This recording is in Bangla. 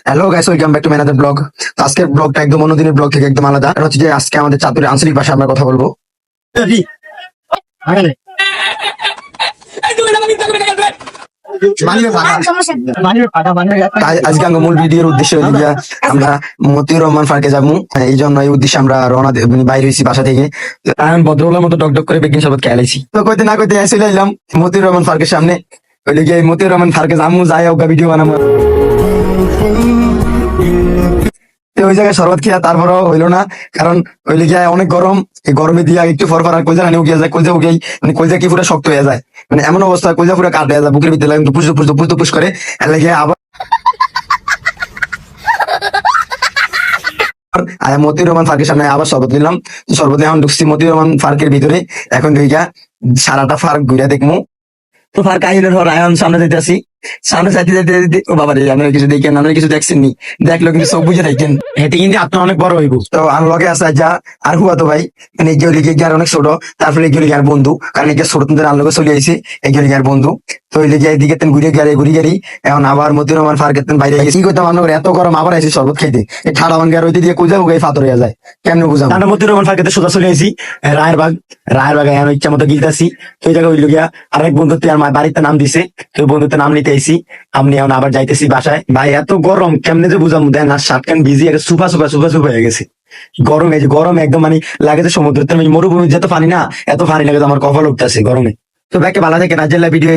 Hello guys, welcome back to my another blog. আজকের ব্লগটা একদম অন্যদিনের ব্লগ থেকে একদম আলাদা। কারণ হচ্ছে যে আজকে আমাদের চাঁদপুরের আঞ্চলিক ভাষায় আমরা কথা বলবো। আজকে আমরা মূল ভিডিওর উদ্দেশ্য হইল গিয়া আমরা মতিউর রহমান পার্কে যাবো। এই জন্য এই উদ্দেশ্যে আমরা রওনা বাইরে হয়েছি বাসা থেকে। আমি ভদ্রগুলোর মতো ডক করে বেকিং শরবত খেয়ালাইছি। তো কইতে না কইতে চলে এলাম মতিউর রহমান পার্কের সামনে। ওইলে গিয়ে মতিউর রহমান পার্কে যাবো, যাই হোক ভিডিও বানাবো। ওই জায়গায় শরবত খেয়া তারপরও হইলো না, কারণ ওই লিগে অনেক গরম। এই গরমে দিয়া একটু ফরফর আর কলজা হানি উঠিয়া যায়, কলজা উঠেই মানে কলজা কি পুরো শক্ত হয়ে যায়, মানে এমন অবস্থা কলজা পুরো কাট হয়ে যায়, বুকের ভিতরে লাগে পুষ পুষ পুষ পুষ করে। এর লাগে আবার মতিউর রহমান পার্কের সামনে আবার শরবত নিলাম। শরবত এখন ঢুকছি মতিউর রহমান পার্কের ভিতরে। এখন দুইটা সারাটা পার্ক ঘুরে দেখবো। তো পার্ক আইনের পর আয়ন সামনে যেতে আসি, সামনে যাইতে যাইতে যাইতে ও বাবা রে, আপনারা কিছু দেখেন, আপনারা কিছু দেখছেন নি? দেখলো কিন্তু সব বুঝে দেখেন, হেঁটে কিন্তু আপনার অনেক বড় হইব। তো আমার লগে আছে যা আর হুয়া তো ভাই, মানে এই গেলি গিয়ে অনেক ছোট, তারপরে এই গেলি আর বন্ধু, কারণ এই ছোট তুদের আনলোকে চলে আইসি এই গেলি আর বন্ধু। তো ওই লিগে এদিকে ঘুরে গেড়ি এখন আবার মতিউর রহমান পার্কের বাইরে গেছি। কি করতাম আমার এত গরম, আবার আইসি শরবত খাইতে। এই ঠাড়া বান গের ওই দিয়ে কুজা উগাই ফাতর হয়ে যায়, কেমন বুঝাম। আমরা মতিউর রহমান পার্কেতে সোজা চলে আইসি রায়ের বাগ এখন ইচ্ছা মতো গিলতাছি। তো এই জায়গায় হইল গিয়া আরেক বন্ধুত্ব আমার বাড়িতে নাম দিছে, তো বন্ধুত্ব নাম নিতে আইসি। আমি এখন আবার যাইতেছি বাসায়। ভাই এত গরম কেমনে যে বুঝাম, দেন আর শার্ট কান ভিজি সুপা সুপা সুপা সুপা হয়ে গেছে। গরম এই যে গরম একদম মানে লাগে যে সমুদ্রের মরুভূমি যত পানি না, এত পানি লাগে, আমার কপাল উঠতেছে গরমে। তো ব্যাকে ভালো থেকে রাজ্যের ভিডিও